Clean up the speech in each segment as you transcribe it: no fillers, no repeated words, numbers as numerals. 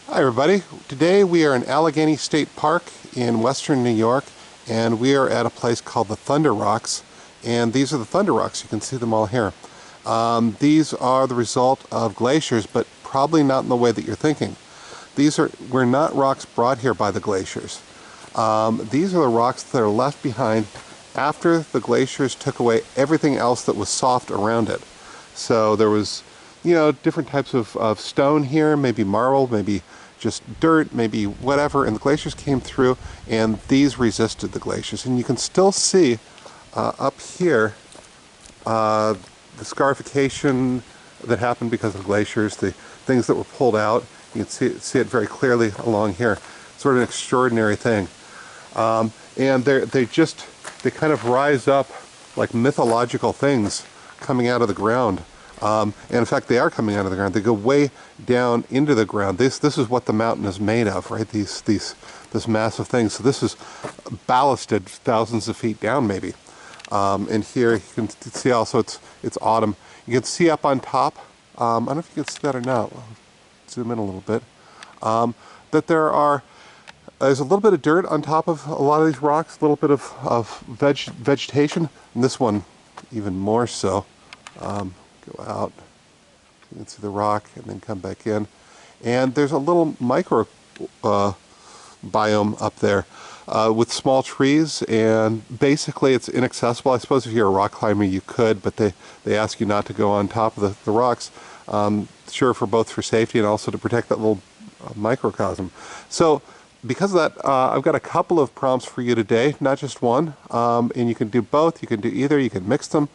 Hi everybody. Today we are in Alleghany State Park in western New York, and we are at a place called the Thunder Rocks, and these are the Thunder Rocks. You can see them all here. These are the result of glaciers, but probably not in the way that you're thinking. Were not rocks brought here by the glaciers. These are the rocks that are left behind after the glaciers took away everything else that was soft around it. So there was, different types of stone here, maybe marble, maybe just dirt, maybe whatever, and the glaciers came through and these resisted the glaciers. And you can still see up here the scarification that happened because of glaciers, the things that were pulled out. You can see it very clearly along here. Sort of an extraordinary thing. And they kind of rise up like mythological things coming out of the ground. And in fact, they are coming out of the ground. They go way down into the ground. This is what the mountain is made of, right? This massive thing. So this is ballasted thousands of feet down, maybe. And here you can see also it's autumn. You can see up on top. I don't know if you can see that or not. I'll zoom in a little bit. That there's a little bit of dirt on top of a lot of these rocks. A little bit of vegetation. And this one even more so. Go out, you can see the rock, and then come back in. And there's a little micro biome up there with small trees, and basically it's inaccessible. I suppose if you're a rock climber you could, but they ask you not to go on top of the rocks, sure, for safety and also to protect that little microcosm. So because of that, I've got a couple of prompts for you today, not just one, and you can do both, you can do either, you can mix them.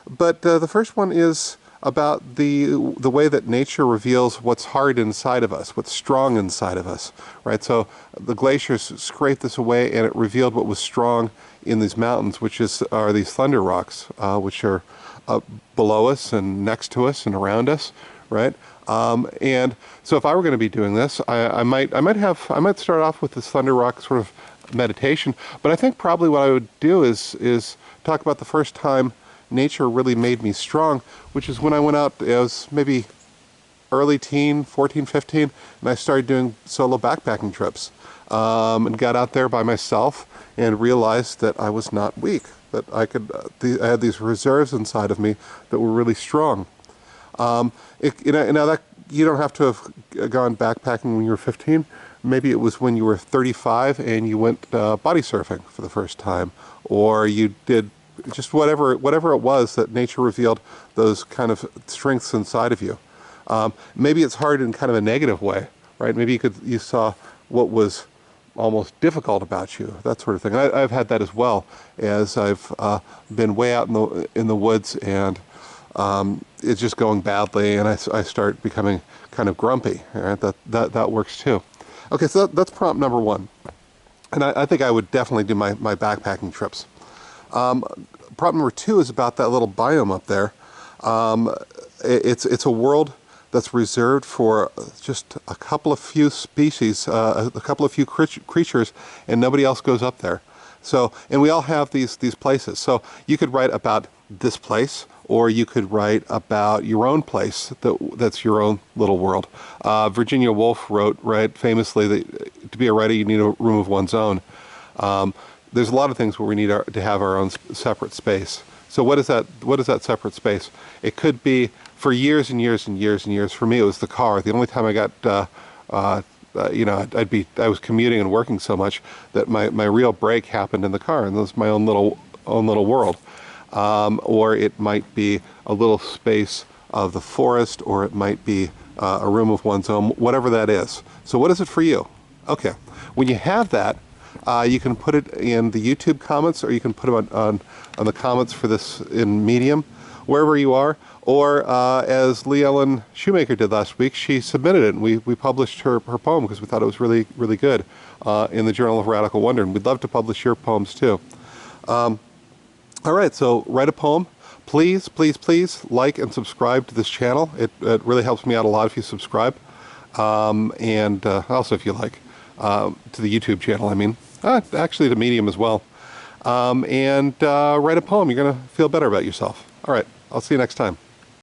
But the first one is about the way that nature reveals what's hard inside of us, what's strong inside of us, right? So the glaciers scraped this away, and it revealed what was strong in these mountains, which are these thunder rocks, which are below us and next to us and around us, right? And so if I were going to be doing this, I might start off with this thunder rock sort of meditation. But I think probably what I would do is talk about the first time nature really made me strong, which is when I went out. I was maybe early teen, 14, 15, and I started doing solo backpacking trips, and got out there by myself and realized that I was not weak, that I had these reserves inside of me that were really strong. Now that you don't have to have gone backpacking when you were 15. Maybe it was when you were 35 and you went body surfing for the first time, or you did just whatever it was that nature revealed those kind of strengths inside of you. Maybe it's hard in kind of a negative way, right? Maybe you saw what was almost difficult about you, that sort of thing. I've had that as well, as I've been way out in the woods, and it's just going badly, and I start becoming kind of grumpy. Right? That works too. Okay, so that's prompt number one, and I think I would definitely do my backpacking trips. Prompt number two is about that little biome up there. It's a world that's reserved for just a couple of few species, a couple of few creatures, and nobody else goes up there. So, and we all have these places. So you could write about this place, or you could write about your own place that's your own little world. Virginia Woolf wrote, right, famously, that to be a writer you need a room of one's own. There's a lot of things where we need to have our own separate space. So what is that separate space? It could be for years and years and years and years. For me, it was the car. The only time I got, I was commuting and working so much that my real break happened in the car, and it was my own little world. Or it might be a little space of the forest, or it might be a room of one's own, whatever that is. So what is it for you? Okay, when you have that, you can put it in the YouTube comments, or you can put it on the comments for this in Medium, wherever you are. Or as Lee Ellen Shoemaker did last week, she submitted it, and we published her poem because we thought it was really, really good in the Journal of Radical Wonder, and we'd love to publish your poems too. All right, so write a poem. Please, please, please like and subscribe to this channel. It really helps me out a lot if you subscribe, and also if you like. To the YouTube channel, I mean. Actually to Medium as well. And write a poem. You're going to feel better about yourself. All right, I'll see you next time.